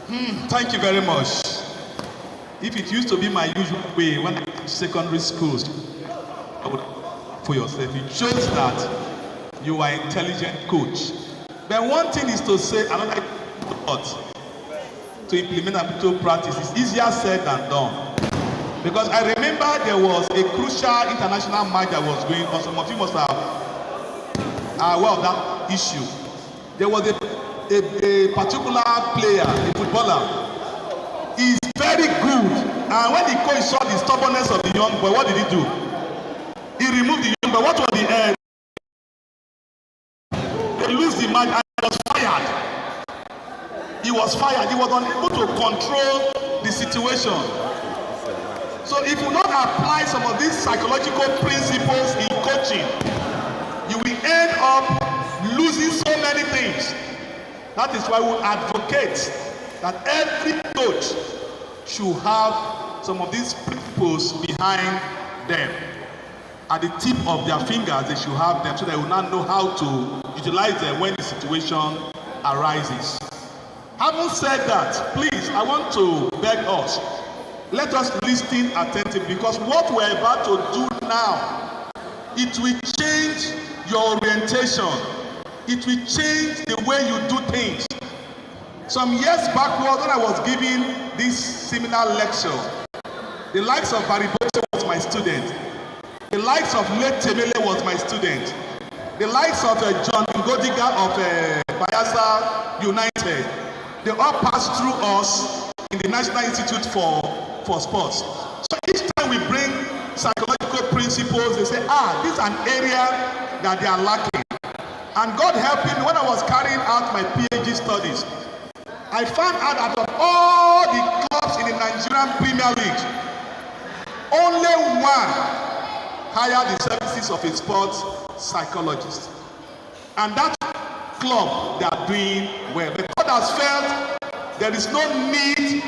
Thank you very much. If it used to be my usual way when I was secondary school, I would for yourself. It shows that you are an intelligent coach. But one thing is to say another thought to implement and to practice is easier said than done. Because I remember there was a crucial international match that was going on. Some of you must have aware of that issue. There was a particular player, a footballer. He's very good. And when the coach saw the stubbornness of the young boy, what did he do? He removed the young boy. What was the end? They lose the match and he was fired. He was fired. He was unable to control the situation. So if you don't apply some of these psychological principles in coaching, you will end up losing so many things. That is why we advocate that every coach should have some of these principles behind them. At the tip of their fingers, they should have them so they will not know how to utilize them when the situation arises. Having said that, please, I want to beg us, let us listen attentively, because what we're about to do now, it will change your orientation. It will change the way you do things. Some years backward, when I was giving this seminar lecture, the likes of Barry Boche was my student. The likes of Late Temele was my student. The likes of John Ngodiga of Bayelsa United, they all passed through us in the National Institute for Sports. So each time we bring psychological principles, they say, this is an area that they are lacking. And God helping me, when I was carrying out my PhD studies, I found out of all the clubs in the Nigerian Premier League, only one hired the services of a sports psychologist. And that club, they are doing well. But God has felt there is no need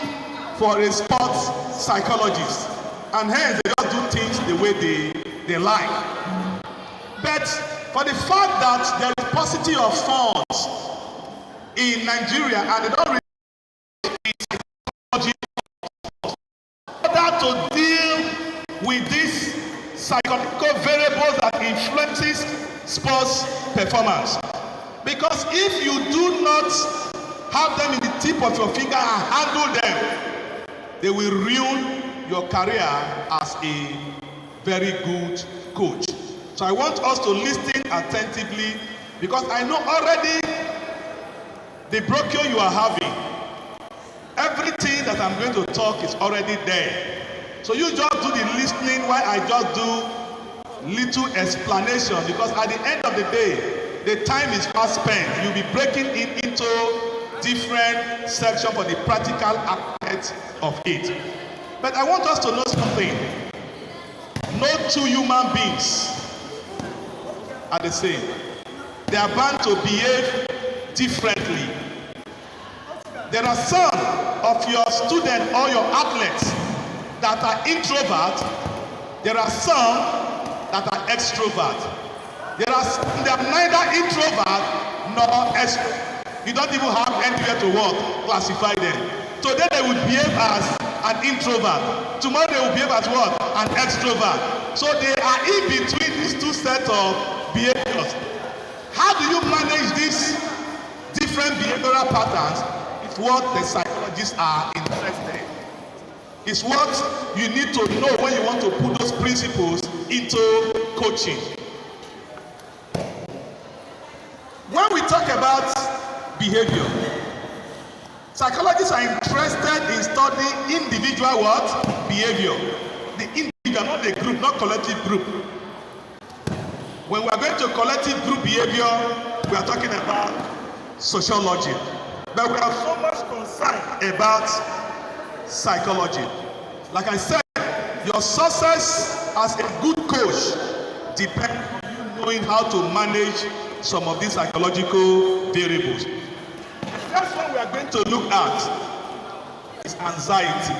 for a sports psychologist. And hence, they just do things the way they like. But for the fact that there is paucity of funds in Nigeria and they don't really psychology in order to deal with these psychological variables that influences sports performance. Because if you do not have them in the tip of your finger and handle them, they will ruin your career as a very good coach. So I want us to listen attentively, because I know already the brochure you are having, everything that I'm going to talk is already there. So you just do the listening while I just do little explanation, because at the end of the day, the time is fast spent. You'll be breaking it into different sections for the practical aspects of it. But I want us to know something. No two human beings are the same. They are bound to behave differently. There are some of your students or your athletes that are introvert. There are some that are extrovert. They are neither introvert nor extrovert. You don't even have anywhere to classify them. Today they will behave as an introvert. Tomorrow they will behave as what? An extrovert. So they are in between these two sets of behaviors. How do you manage these different behavioral patterns? It's what the psychologists are interested in. It's what you need to know when you want to put those principles into coaching. When we talk about behavior, psychologists are interested in studying individual what? Behavior. The individual, not the group, not collective group. When we are going to collective group behavior, we are talking about sociology. But we are so much concerned about psychology. Like I said, your success as a good coach depends on you knowing how to manage some of these psychological variables. The first one we are going to look at is anxiety.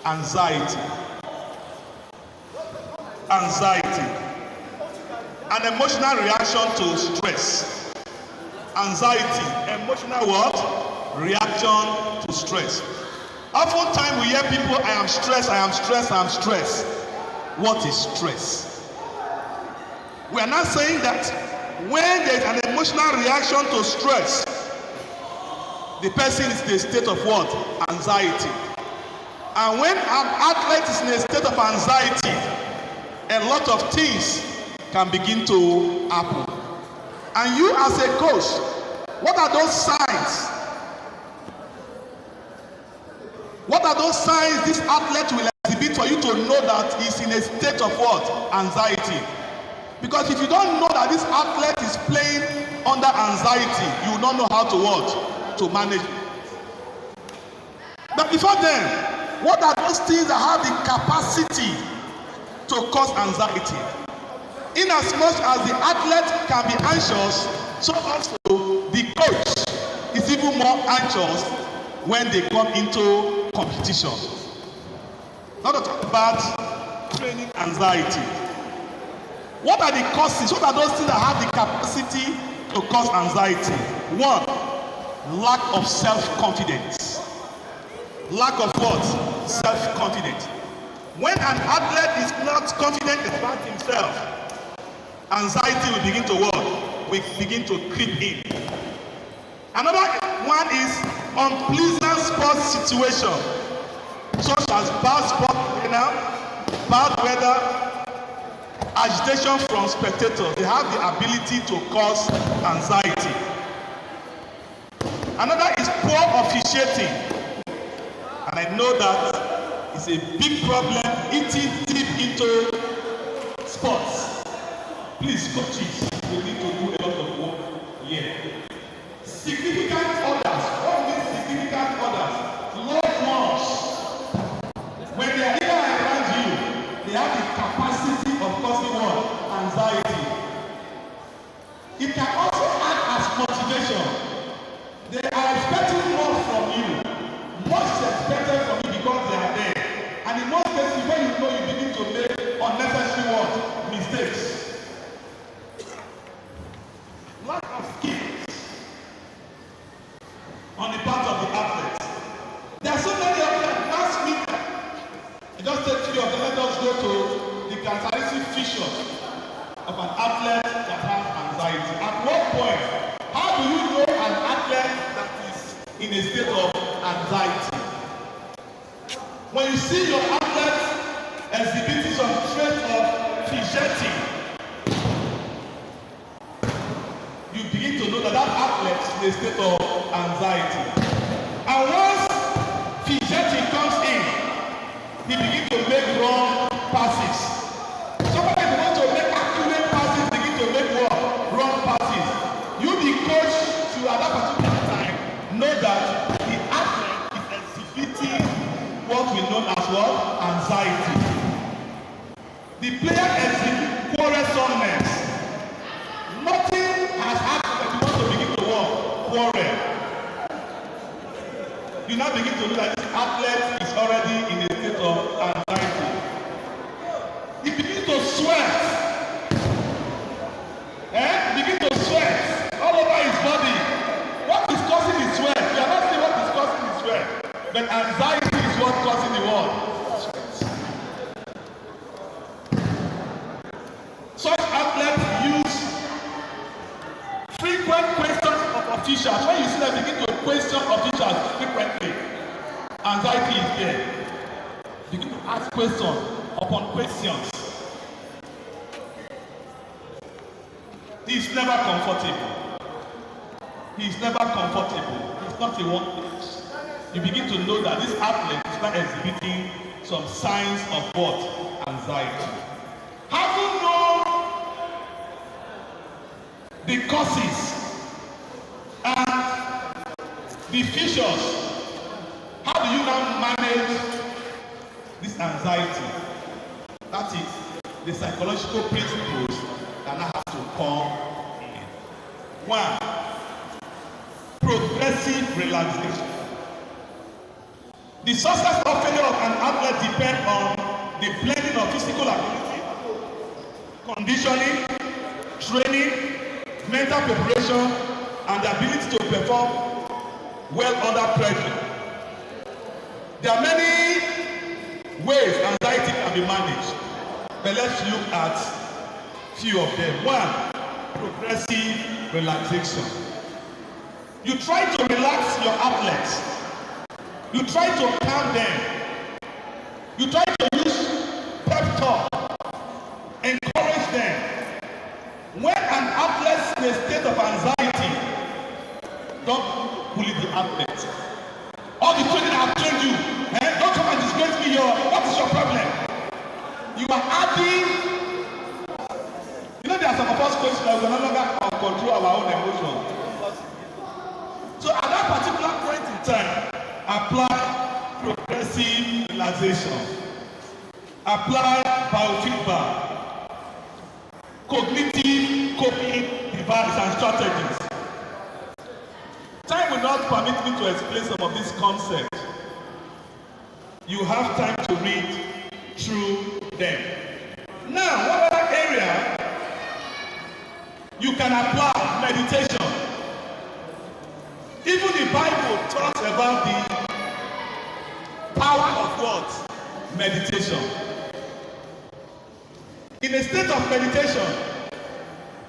Anxiety. Anxiety. An emotional reaction to stress. Anxiety, emotional what? reaction to stress. Oftentimes we hear people, I am stressed, I am stressed, I am stressed. What is stress? We are not saying that when there is an emotional reaction to stress, the person is in a state of what? Anxiety. And when an athlete is in a state of anxiety, a lot of things can begin to happen. And you as a coach, what are those signs? What are those signs this athlete will exhibit for you to know that he's in a state of what? Anxiety. Because if you don't know that this athlete is playing under anxiety, you will not know how to what? To manage. But before then, what are those things that have the capacity to cause anxiety? In as much as the athlete can be anxious, so also the coach is even more anxious when they come into competition. Not to talk about training anxiety. What are the causes? What are those things that have the capacity to cause anxiety? One, lack of self-confidence. Lack of what? Self-confidence. When an athlete is not confident about himself, anxiety will begin to what? Will begin to creep in. Another one is unpleasant sports situation, such as bad sport arena, bad weather, agitation from spectators. They have the ability to cause anxiety. Another is poor officiating. And I know that it's a big problem eating deep into sports. Please, coaches, we need to do a lot of work here. Significant others. What means significant others? Loved ones. When they are here around you, they have the capacity of causing what? Anxiety. It can also act as motivation. They are expecting more from you. Much is expected from you because they are there. And in most cases, when you know, you begin to make unnecessary what? Mistakes. Lack of skills on the part of the athlete. There are so many of them. Last week, I just take 3 of them. Let us go to the characteristic features of an athlete that has anxiety. At what point, how do you know an athlete that is in a state of anxiety? When you see your athlete exhibiting some trait of fidgeting, you begin to know that that athlete is in a state of anxiety. And once fidgeting comes in, he begins to make wrong passes. Somebody who wants to make accurate passes begin to make what? Wrong passes. You, the coach, should at that particular time know that the athlete is exhibiting what we know as what? Anxiety. The player exhibits quarrelsomeness. Nothing has happened that you want to begin to work. Quarrel. You now begin to know that this athlete is already in a state of anxiety. He begins to sweat. He begins to sweat all over his body. What is causing the sweat? You are not saying what is causing the sweat. But anxiety is what causing the what? Sweat. Such athletes use frequent questions of officials. When you see them begin to question officials frequently, anxiety is there. Begin to ask questions upon questions. He is never comfortable. He is never comfortable. It's not a one place. You begin to know that this athlete is not exhibiting some signs of what? Anxiety. Have you known the causes and the features? How do you now manage this anxiety? That is the psychological principles that now have to come in. 1. Progressive relaxation. The success or failure of an athlete depends on the blending of physical ability, conditioning, training, mental preparation, and the ability to perform well under pressure. There are many ways anxiety can be managed, but let's look at few of them. One, progressive relaxation. You try to relax your athletes. You try to calm them. You try to use pep talk, encourage them. When an athlete is in a state of anxiety, don't bully the athlete. All the training I've trained you, don't come and disgrace me. What is your problem? You are adding. You know, there are some of us questions that we no longer control our own emotions. So at that particular point in time, apply progressive relaxation. Apply biofeedback, cognitive coping device and strategies. Time will not permit me to explain some of these concepts. You have time to read through them. Now, what other area you can apply? Meditation. Even the Bible talks about the power of what? Meditation. In a state of meditation,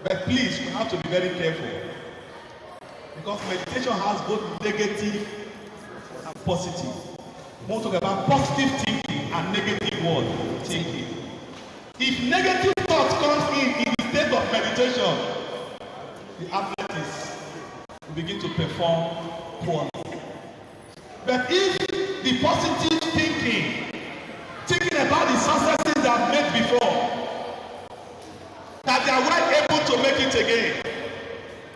but please, you have to be very careful, because meditation has both negative and positive. We want to talk about positive thinking and negative thinking. If negative thoughts comes in the state of meditation, the athlete will begin to perform poorly. But if the positive thinking about the successes they have made before, that they are well able to make it again,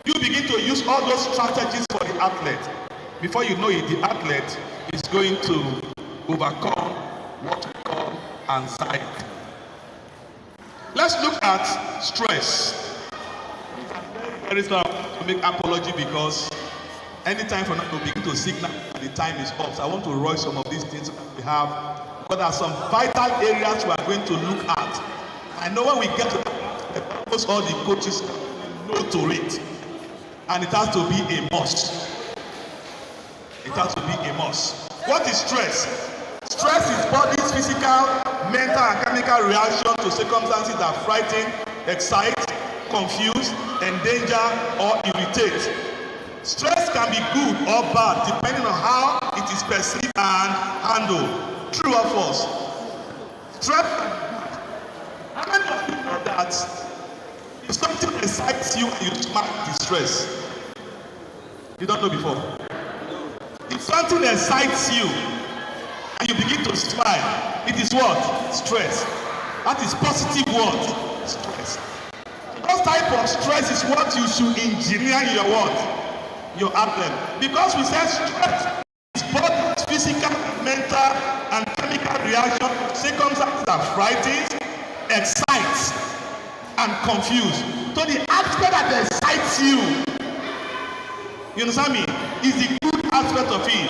you begin to use all those strategies for the athlete. Before you know it, the athlete is going to overcome what we call anxiety. Let's look at stress. There is to make apology, because anytime from now we begin to signal the time is up. So I want to rush some of these things we have, but there are some vital areas we are going to look at. I know when we get to almost all the coaches know to it, and it has to be a must. It has to be a must. What is stress? Stress is body's physical, mental, and chemical reaction to circumstances that frighten, excite, confuse, endanger, or irritate. Stress can be good or bad depending on how it is perceived and handled. True or false? Stress. How many of you know that if something excites you and you smack the stress? You don't know before. If something excites you and you begin to smile, it is what? Stress. That is positive what? Stress. Those type of stress is what you should engineer in your what? Your athlete. Because we said stress is both physical, mental, and chemical reaction, circumstances that frightens, excites, and confuse. So the aspect that excites you understand me, is the good aspect of it.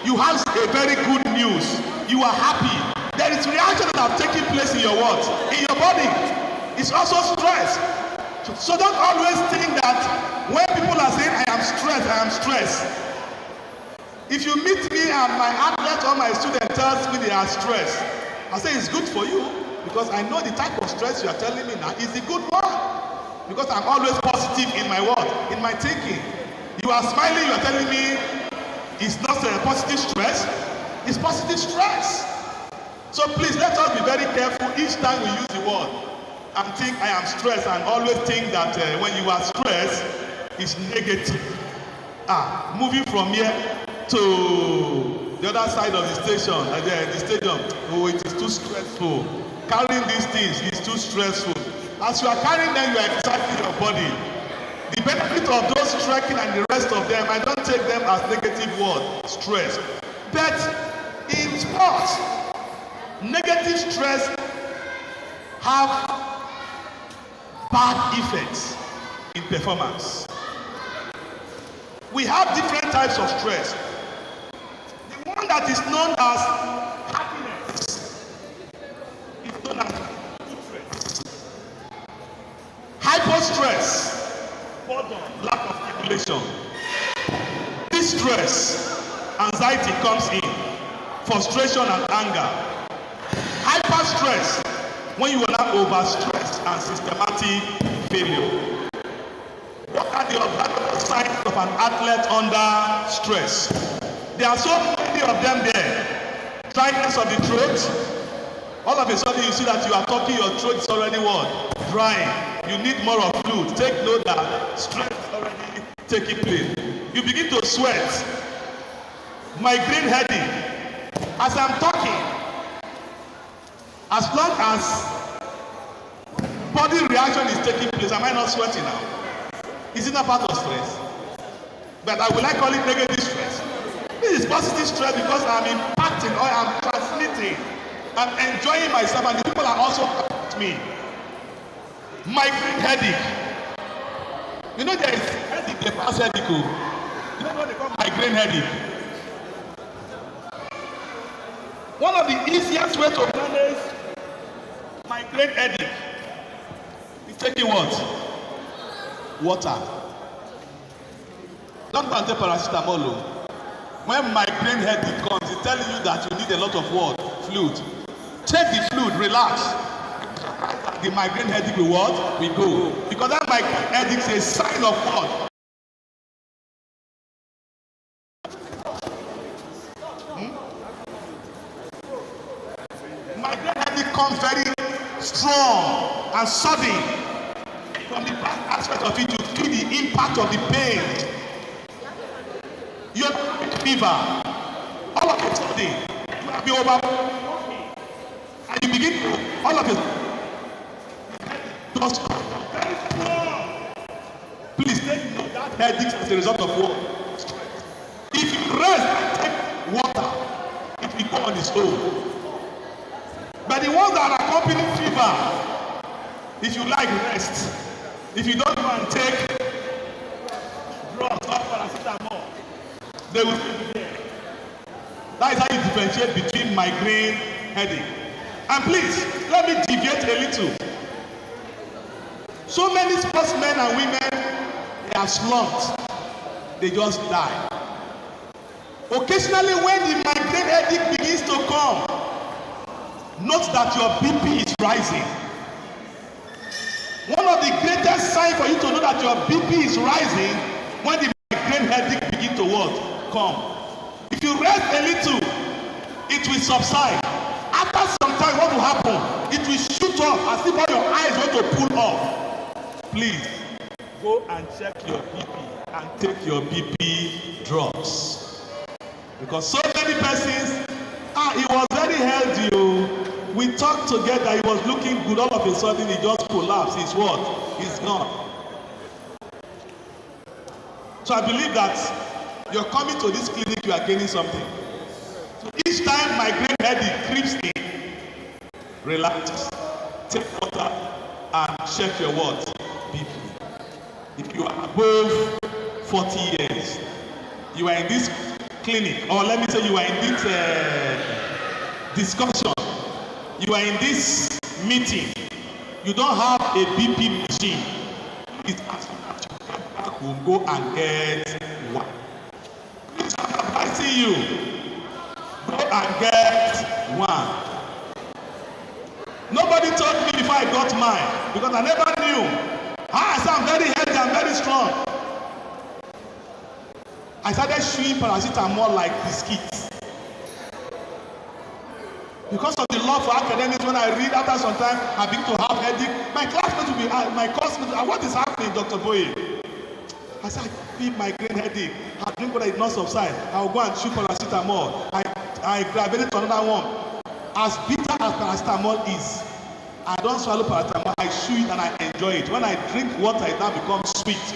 You have a very good news. You are happy. There is reaction that have taken place in your what? In your body. It's also stress. So don't always think that when people are saying I am stressed. If you meet me and my athlete or my student tells me they are stressed, I say it's good for you, because I know the type of stress you are telling me now is the good one. Because I'm always positive in my what? In my thinking. You are smiling, you are telling me it's not a positive stress, it's positive stress. So please, let us be very careful each time we use the word and think I am stressed, and always think that when you are stressed, it's negative. Moving from here to the other side of the station, the stadium, oh, it is too stressful. Carrying these things is too stressful. As you are carrying them, you are exciting your body. The benefit of those trekking and the rest of them, I don't take them as negative word, stress. But in sports, negative stress have bad effects in performance. We have different types of stress. The one that is known as happiness is known as stress. Hypostress, boredom, lack of stimulation. Distress, anxiety comes in, frustration and anger. Hyper stress, when you are not overstressed and systematic failure. What are the observable signs of an athlete under stress? There are so many of them there. Dryness of the throat. All of a sudden you see that you are talking, your throat is already what? Drying. You need more of fluid. Take note that stress is already taking place. You begin to sweat. Migraine headache. As I'm talking, as long as body reaction is taking place, am I not sweating now? Is it not part of stress? But I will call it negative stress. This is positive stress because I'm impacting or I'm transmitting. I'm enjoying myself and the people are also happy with me. Migraine headache. You know there is headache, the past headache. You know what they call migraine headache? One of the easiest ways to manage migraine headache is taking what? Water. Don't go and take paracetamol. When migraine headache comes, it's telling you that you need a lot of what? Fluid. Take the fluid, relax. The migraine headache will what? Will go. Because that migraine headache is a sign of what? Migraine headache comes very strong and sudden. From the back aspect of it, you feel the impact of the pain. You have fever. All of a sudden, you have been over. And you begin to, all of it. Just very strong. Please take note that headache as a result of what? If you rest and take water, it will go on its own. But the ones that are accompanying fever, if you like, rest. If you don't go and take drugs or paracetamol, they will be there. That is how you differentiate between migraine headache. And please, let me deviate a little. So many sportsmen and women, they are slumped. They just die. Occasionally, when the migraine headache begins to come, note that your BP is rising. One of the greatest signs for you to know that your BP is rising when the migraine headache begin to what? Come. If you rest a little, it will subside. After some time, what will happen? It will shoot up as if all your eyes want to pull up. Please, go and check your BP and take your BP drugs. Because so many persons, he was very healthy. We talked together, he was looking good, all of a sudden he just collapsed. He's what? He's gone. So I believe that you're coming to this clinic, you are gaining something. So each time migraine headache creeps in, relax, take water, and check your what? BP. If you are above 40 years, you are in this clinic, or let me say you are in this discussion, you are in this meeting, you don't have a BP machine, it's asking that you come back home, go and get one. Please, I'm advising you, go and get one. Nobody told me before I got mine, because I never knew. I said I'm very healthy, I'm very strong. I started chewing paracetamol like biscuits. Because of the love for academics, when I read after some time, I begin to have headache. My classmates will be, my classmates, what is happening, Dr. Boye? I said, I feel migraine headache. I drink what I did not subside. I will go and chew paracetamol. I gravitate to another one. As bitter as paracetamol is, I don't swallow paracetamol. I chew it and I enjoy it. When I drink water, it now becomes sweet.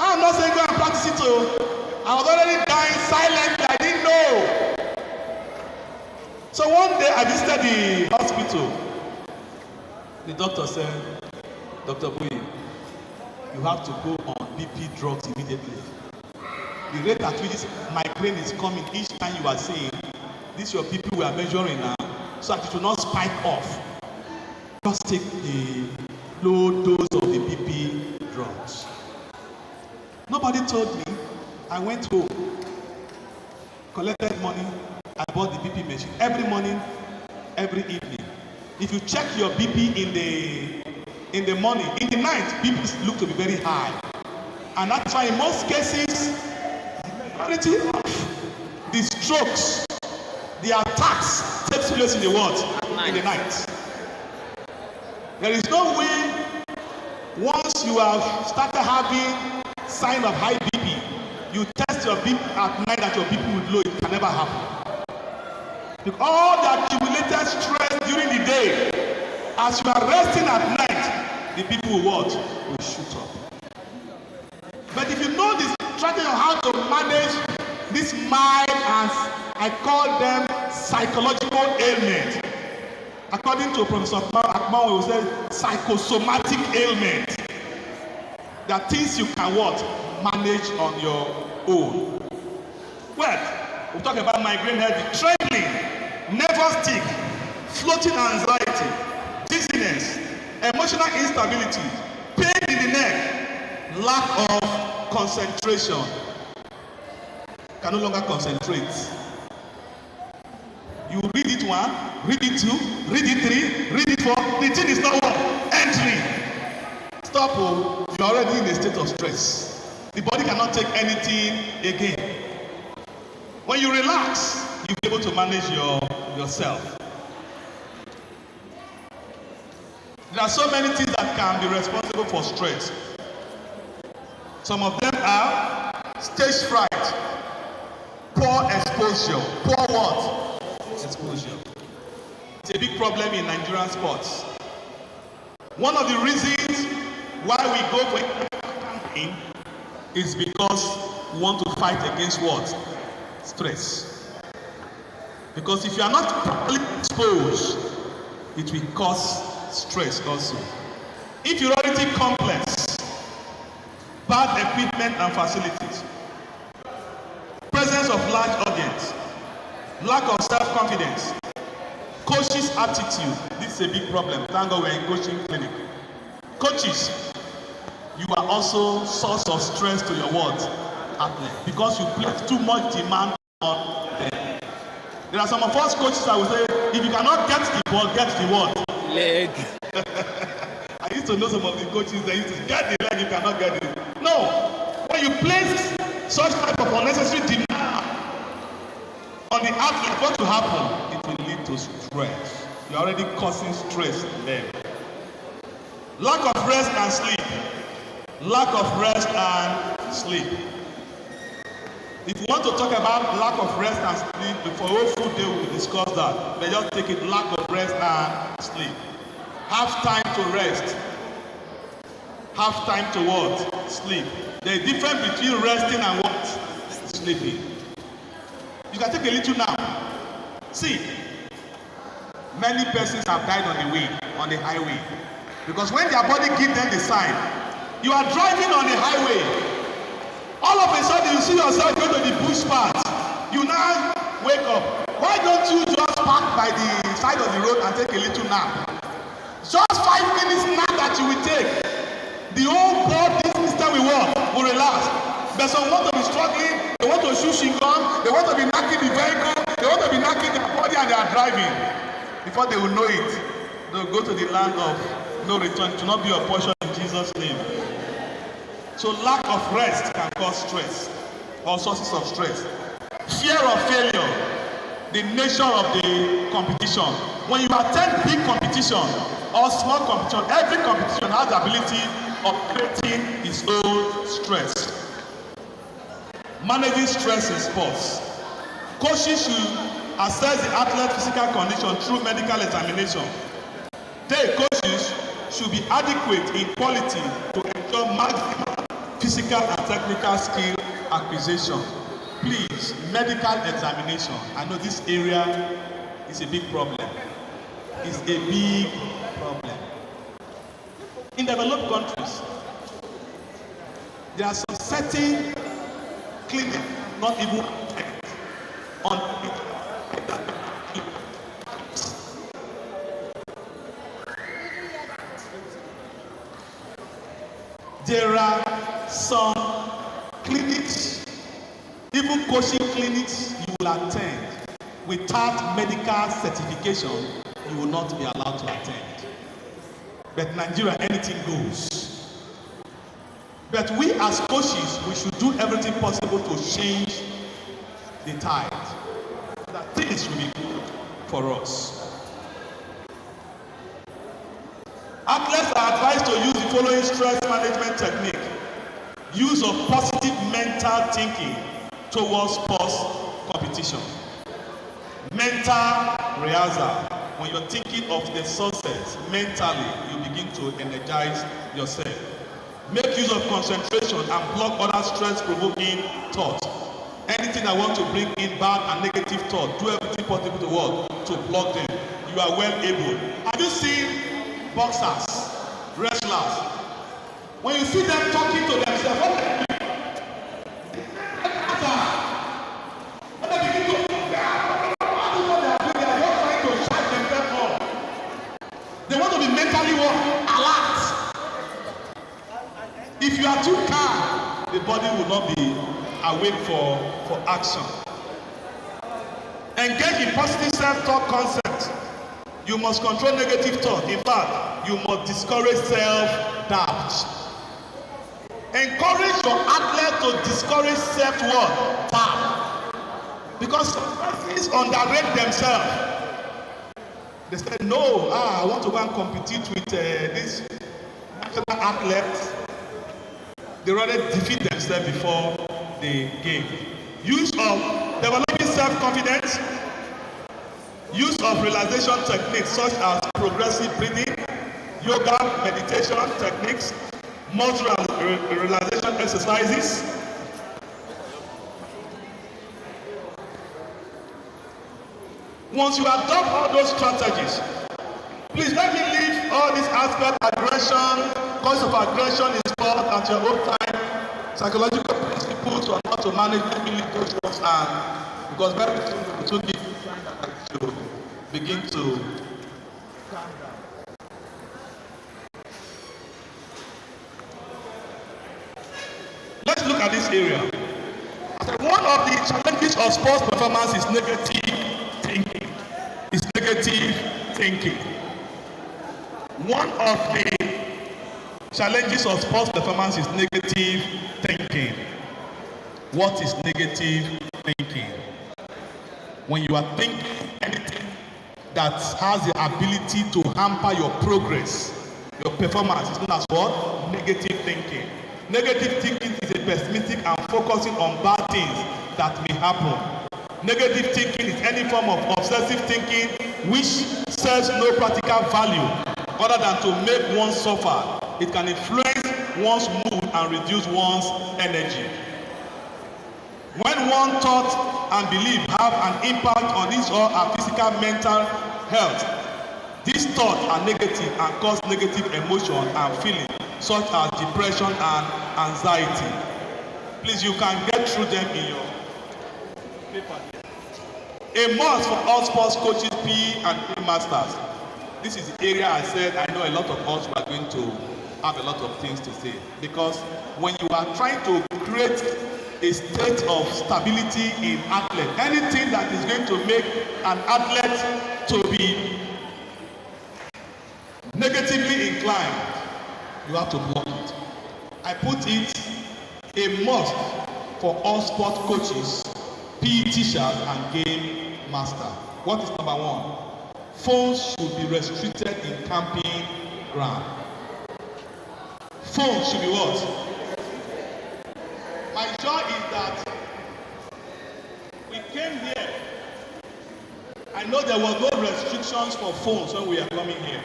I'm not saying go and practice it. I was already dying silently. I didn't know. So one day I visited the hospital. The doctor said, Dr. Boye, you have to go on BP drugs immediately. The rate at which migraine is coming each time you are saying, this is your BP we are measuring now, so that it will not spike off. Just take the low dose of the BP drugs. Nobody told me I went home, collected money, I bought the BP machine. Every morning, every evening. If you check your BP in the morning, in the night, BP look to be very high. And that's why in most cases, the strokes, the attacks takes place in the what? In the night. There is no way once you have started having sign of high BP, you test your BP at night that your BP will low. It can never happen. Because all the accumulated stress during the day, as you are resting at night, the BP will what? Will shoot up. But if you know this strategy of how to manage this mind, as I call them, psychological ailment. According to Professor Akman, we will say psychosomatic ailment. There are things you can what? Manage on your own. Well, we'll talk about migraine headache, trembling, nervous tick, floating anxiety, dizziness, emotional instability, pain in the neck, lack of concentration. Can no longer concentrate. You read it one, read it two, read it three, read it four. The thing is not what? Entering. Stop. Oh, you're already in a state of stress. The body cannot take anything again. When you relax, you'll be able to manage yourself. There are so many things that can be responsible for stress. Some of them are stage fright, poor exposure. Poor what? Exposure. It's a big problem in Nigerian sports. One of the reasons why we go for campaign is because we want to fight against what? Stress. Because if you are not properly exposed, it will cause stress also. Inferiority complex, bad equipment and facilities, presence of large audience, lack of self-confidence, coach's attitude. This is a big problem. Thank God we're in coaching clinic. Coaches, you are also source of stress to your what? Athlete, because you place too much demand on them. There are some of us coaches that will say, if you cannot get the ball, get the what? Leg. I used to know some of the coaches that used to get the leg, you cannot get it. No. When you place such type of unnecessary demand on the athlete, what will happen? It will lead to stress. You're already causing stress in them. Lack of rest and sleep. Lack of rest and sleep. If you want to talk about lack of rest and sleep, before whole full day we will discuss that. But just take it, lack of rest and sleep. Have time to rest. Have time to what? Sleep. There is a difference between resting and what? Sleeping. You can take a little nap. See, many persons have died on the way, on the highway. Because when their body gives them the sign, you are driving on the highway. All of a sudden you see yourself go to the bush part. You now wake up. Why don't you just park by the side of the road and take a little nap? Just 5 minutes nap that you will take. The whole body system will relax. But some want to be struggling, they want to shoot shingon, they want to be knocking the vehicle, they want to be knocking their body and they are driving. Before they will know it, they will go to the land of no return. To not be a portion in Jesus' name. So lack of rest can cause stress, all sources of stress. Fear of failure, the nature of the competition. When you attend big competition or small competition, every competition has the ability of creating its own stress. Managing stress in sports. Coaches should assess the athlete's physical condition through medical examination. They, coaches, should be adequate in quality to ensure maximum physical and technical skill acquisition. Please, medical examination. I know this area is a big problem. It's a big problem. In developed countries, there are some certain clinics not even on there are some clinics even coaching clinics you will attend, without medical certification, you will not be allowed to attend. But Nigeria, anything goes. But we as coaches, we should do everything possible to change the tide, that things will be good for us. Athletes are advised to use the following stress management technique. Use of positive mental thinking towards sports competition. Mental rehearsal. When you're thinking of the success, mentally, you begin to energize yourself. Make use of concentration and block other stress-provoking thoughts. Anything that want to bring in bad and negative thoughts, do everything possible to work to block them. You are well able. Have you seen boxers, wrestlers? When you see them talking to themselves, what they do? When they begin to think, they are just trying to shut themselves up. They want to be mentally alert. If you are too calm, the body will not be awake for action. Engage in positive self-talk concepts. You must control negative thought. In fact, you must discourage self-doubt. Encourage your athlete to discourage self-doubt. Because some persons underrate themselves. They say, no, I want to go and compete with this national athlete. They rather defeat themselves before the game. Use of developing self-confidence. Use of relaxation techniques such as progressive breathing, yoga, meditation techniques, muscle relaxation exercises. Once you adopt all those strategies, please let me leave all these aspects: aggression, cause of aggression in sport at your own time, psychological principles on how to manage limitations, and because very soon we will give you to begin to calm down. Let's look at this area. One of the challenges of sports performance is negative thinking. One of the challenges of sports performance is negative thinking. What is negative thinking? When you are thinking anything that has the ability to hamper your progress, your performance, is known as what? Negative thinking. Negative thinking is a pessimistic and focusing on bad things that may happen. Negative thinking is any form of obsessive thinking which serves no practical value other than to make one suffer. It can influence one's mood and reduce one's energy. When one thought and belief have an impact on his or her physical mental health, these thoughts are negative and cause negative emotion and feeling such as depression and anxiety. Please, you can get through them in your paper. A must for all sports coaches, PE and masters. This is the area I said I know a lot of us are going to have a lot of things to say, because when you are trying to create a state of stability in athlete, anything that is going to make an athlete to be negatively inclined, you have to block it. I put it a must for all sport coaches, PE teachers and game master. What is number one? Phones should be restricted in camping ground. Phones should be what? My joy is that we came here. I know there was no restrictions for phones when we are coming here.